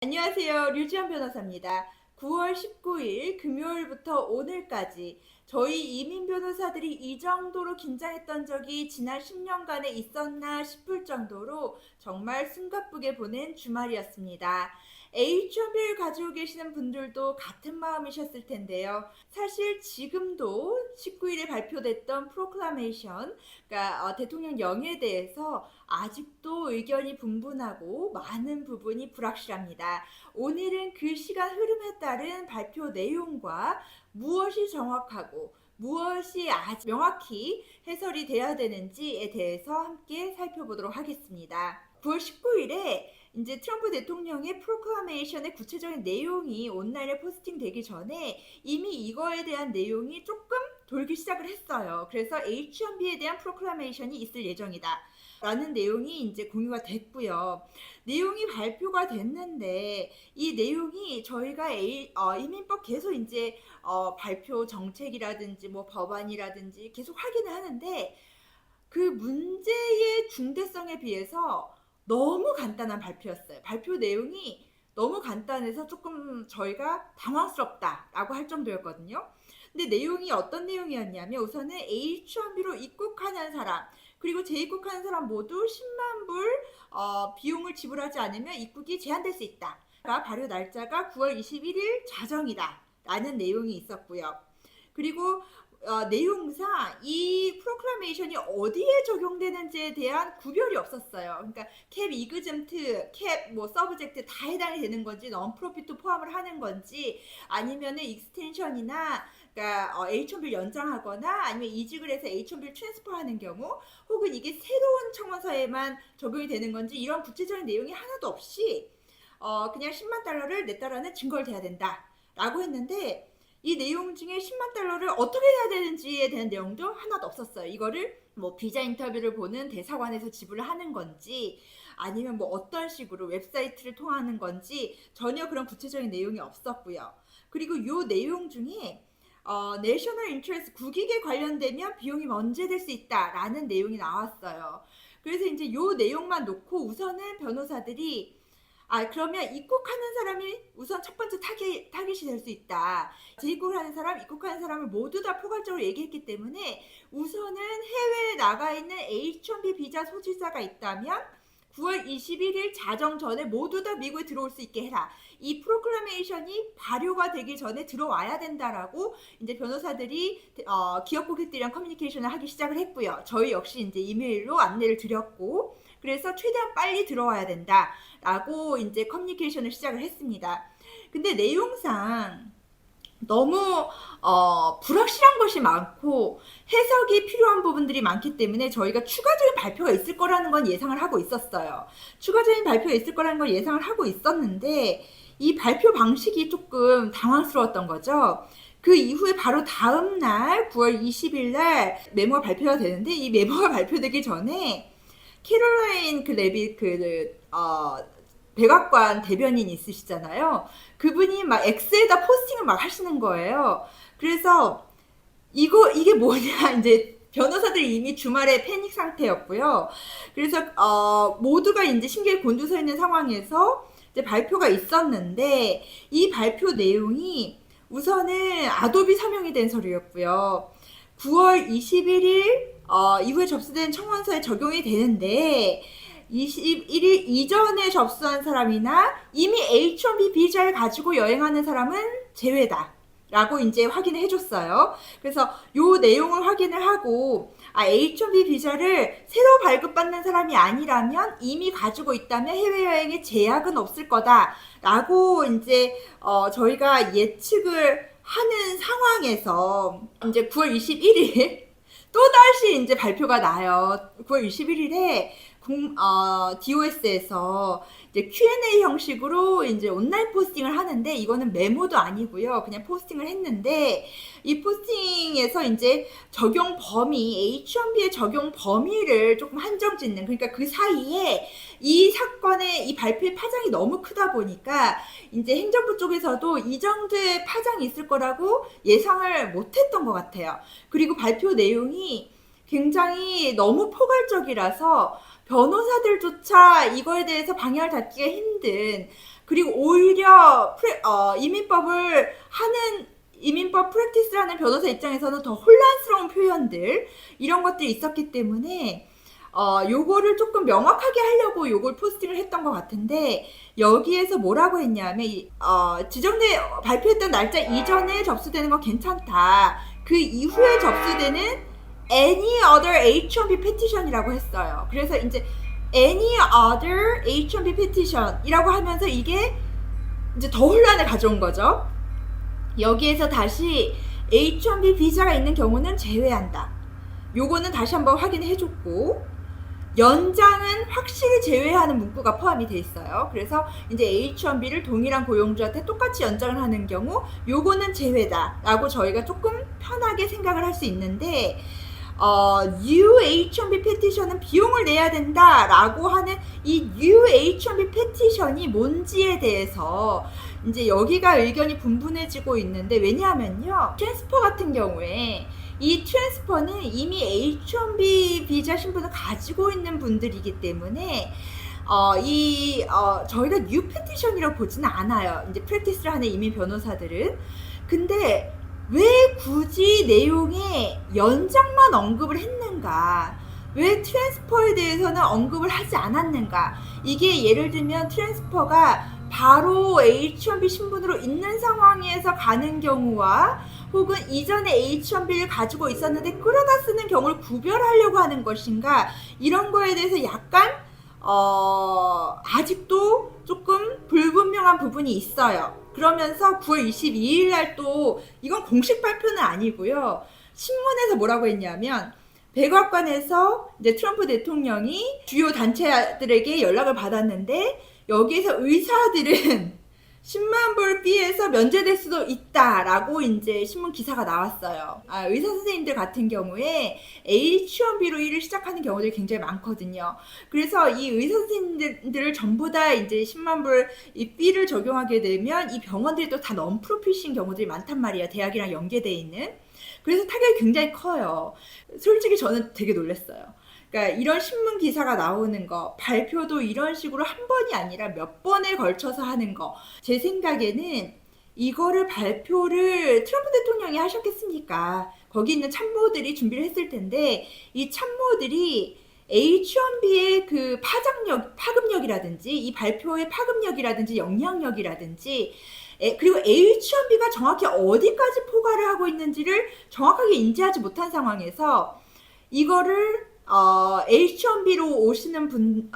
안녕하세요. 류지연 변호사입니다. 9월 19일 금요일부터 오늘까지 저희 이민 변호사들이 이 정도로 긴장했던 적이 지난 10년간에 있었나 싶을 정도로 정말 숨가쁘게 보낸 주말이었습니다. H1B를 가지고 계시는 분들도 같은 마음이셨을 텐데요. 사실 지금도 19일에 발표됐던 프로클라메이션, 그러니까 대통령 영예에 대해서 아직도 의견이 분분하고 많은 부분이 불확실합니다. 오늘은 그 시간 흐름에 따른 발표 내용과 무엇이 정확하고 무엇이 아주 명확히 해설이 돼야 되는지에 대해서 함께 살펴보도록 하겠습니다. 9월 19일에 이제 트럼프 대통령의 프로클라메이션의 구체적인 내용이 온라인에 포스팅되기 전에 이미 이거에 대한 내용이 조금 돌기 시작을 했어요. 그래서 H1B에 대한 프로클라메이션이 있을 예정이다 라는 내용이 이제 공유가 됐고요. 내용이 발표가 됐는데 이 내용이 저희가 이민법 계속 이제 발표 정책이라든지 뭐 법안이라든지 계속 확인을 하는데 그 문제의 중대성에 비해서 너무 간단한 발표였어요. 발표 내용이 너무 간단해서 조금 저희가 당황스럽다라고 할 정도였거든요. 근데 내용이 어떤 내용이었냐면 우선은 H1B로 입국하는 사람 그리고 재입국하는 사람 모두 10만 불 비용을 지불하지 않으면 입국이 제한될 수 있다. 발효 날짜가 9월 21일 자정이다 라는 내용이 있었고요. 그리고 내용상 이 프로클라메이션이 어디에 적용되는지에 대한 구별이 없었어요. 그러니까 캡 이그즘트, 캡 뭐 서브젝트 다 해당이 되는 건지 non-profit 포함을 하는 건지 아니면은 익스텐션이나 그러니까 H1B를 연장하거나 아니면 이직을 해서 H1B를 트랜스퍼하는 경우 혹은 이게 새로운 청원서에만 적용이 되는 건지 이런 구체적인 내용이 하나도 없이 그냥 10만 달러를 냈다라는 증거를 대야 된다 라고 했는데 이 내용 중에 10만 달러를 어떻게 해야 되는지에 대한 내용도 하나도 없었어요. 이거를 뭐 비자 인터뷰를 보는 대사관에서 지불을 하는 건지 아니면 뭐 어떤 식으로 웹사이트를 통하는 건지 전혀 그런 구체적인 내용이 없었고요. 그리고 이 내용 중에 내셔널 인터레스트 국익에 관련되면 비용이 면제될 수 있다라는 내용이 나왔어요. 그래서 이제 이 내용만 놓고 우선은 변호사들이 그러면 입국하는 사람이 우선 첫 번째 타깃이 될 수 있다. 재입국하는 사람, 입국하는 사람을 모두 다 포괄적으로 얘기했기 때문에 우선은 해외에 나가 있는 H1B 비자 소지자가 있다면 9월 21일 자정 전에 모두 다 미국에 들어올 수 있게 해라. 이 프로클라메이션이 발효가 되기 전에 들어와야 된다라고 이제 변호사들이 기업 고객들이랑 커뮤니케이션을 하기 시작을 했고요. 저희 역시 이제 이메일로 안내를 드렸고 그래서 최대한 빨리 들어와야 된다라고 이제 커뮤니케이션을 시작을 했습니다. 근데 내용상 너무 불확실한 것이 많고 해석이 필요한 부분들이 많기 때문에 저희가 추가적인 발표가 있을 거라는 건 예상을 하고 있었어요. 추가적인 발표가 있을 거라는 걸 예상을 하고 있었는데 이 발표 방식이 조금 당황스러웠던 거죠. 그 이후에 바로 다음 날 9월 20일 날 메모가 발표가 되는데 이 메모가 발표되기 전에 캐롤라인 레빗 백악관 대변인 있으시잖아요. 그분이 막 X에다 포스팅을 막 하시는 거예요. 그래서 이게 뭐냐 이제 변호사들이 이미 주말에 패닉 상태였고요. 그래서 모두가 이제 심기에 곤두서 있는 상황에서 이제 발표가 있었는데 이 발표 내용이 우선은 아도비 서명이 된 서류였고요. 9월 21일 이후에 접수된 청원서에 적용이 되는데 21일 이전에 접수한 사람이나 이미 H1B 비자를 가지고 여행하는 사람은 제외다 라고 이제 확인을 해줬어요. 그래서 요 내용을 확인을 하고 H1B 비자를 새로 발급받는 사람이 아니라면 이미 가지고 있다면 해외여행에 제약은 없을 거다 라고 이제 저희가 예측을 하는 상황에서 이제 9월 21일 또다시 이제 발표가 나요. 9월 21일에 DOS에서 이제 Q&A 형식으로 이제 온라인 포스팅을 하는데 이거는 메모도 아니고요. 그냥 포스팅을 했는데 이 포스팅에서 이제 적용 범위, H1B의 적용 범위를 조금 한정 짓는 그러니까 그 사이에 이 사건의 이 발표의 파장이 너무 크다 보니까 이제 행정부 쪽에서도 이 정도의 파장이 있을 거라고 예상을 못했던 것 같아요. 그리고 발표 내용이 굉장히 너무 포괄적이라서 변호사들조차 이거에 대해서 방향을 잡기가 힘든 그리고 오히려 이민법을 하는 이민법 프랙티스를 하는 변호사 입장에서는 더 혼란스러운 표현들 이런 것들이 있었기 때문에 요거를 조금 명확하게 하려고 요걸 포스팅을 했던 것 같은데 여기에서 뭐라고 했냐면 발표했던 날짜 이전에 접수되는 건 괜찮다. 그 이후에 접수되는 any other H-1B petition이라고 했어요. 그래서 이제 any other H-1B petition이라고 하면서 이게 이제 더 혼란을 가져온 거죠. 여기에서 다시 H-1B 비자가 있는 경우는 제외한다. 요거는 다시 한번 확인해줬고 연장은 확실히 제외하는 문구가 포함이 돼 있어요. 그래서 이제 H-1B를 동일한 고용주한테 똑같이 연장을 하는 경우 요거는 제외다 라고 저희가 조금 편하게 생각을 할 수 있는데 New H-1B petition은 비용을 내야 된다 라고 하는 이 New H-1B petition이 뭔지에 대해서 이제 여기가 의견이 분분해지고 있는데 왜냐하면요 트랜스퍼 같은 경우에 이 트랜스퍼는 이미 H-1B 비자 신분을 가지고 있는 분들이기 때문에 저희가 뉴 페티션이라고 보지는 않아요. 이제 프랙티스를 하는 이민 변호사들은. 근데 왜 굳이 내용에 연장만 언급을 했는가? 왜 트랜스퍼에 대해서는 언급을 하지 않았는가? 이게 예를 들면 트랜스퍼가 바로 H-1B 신분으로 있는 상황에서 가는 경우와 혹은 이전에 H-1B를 가지고 있었는데 끌어다 쓰는 경우를 구별하려고 하는 것인가 이런 거에 대해서 약간 아직도 조금 불분명한 부분이 있어요. 그러면서 9월 22일 날 또 이건 공식 발표는 아니고요. 신문에서 뭐라고 했냐면 백악관에서 이제 트럼프 대통령이 주요 단체들에게 연락을 받았는데 여기에서 의사들은 10만 불 피해서 면제될 수도 있다라고 이제 신문 기사가 나왔어요. 의사 선생님들 같은 경우에 H-1B로 일을 시작하는 경우들이 굉장히 많거든요. 그래서 이 의사 선생님들을 전부 다 이제 10만 불 이 피를 적용하게 되면 이 병원들이 또 다 넌프로핏인 경우들이 많단 말이에요. 대학이랑 연계돼 있는. 그래서 타격이 굉장히 커요. 솔직히 저는 되게 놀랐어요. 그러니까 이런 신문 기사가 나오는 거, 발표도 이런 식으로 한 번이 아니라 몇 번에 걸쳐서 하는 거. 제 생각에는 이거를 발표를 트럼프 대통령이 하셨겠습니까? 거기 있는 참모들이 준비를 했을 텐데 이 참모들이 H-1B의 그 파급력이라든지 이 발표의 파급력이라든지 영향력이라든지 그리고 H-1B가 정확히 어디까지 포괄을 하고 있는지를 정확하게 인지하지 못한 상황에서 이거를 H-1B로 오시는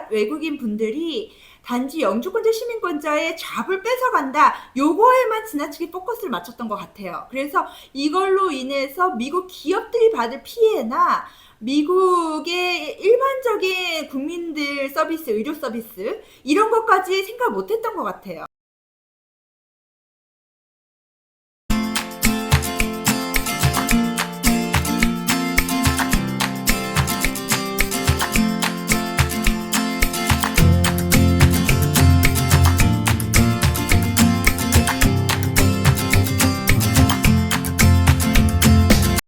외국인 분들이 단지 영주권자 시민권자의 잡을 뺏어간다 요거에만 지나치게 포커스를 맞췄던 것 같아요. 그래서 이걸로 인해서 미국 기업들이 받을 피해나 미국의 일반적인 국민들 서비스, 의료 서비스 이런 것까지 생각 못했던 것 같아요.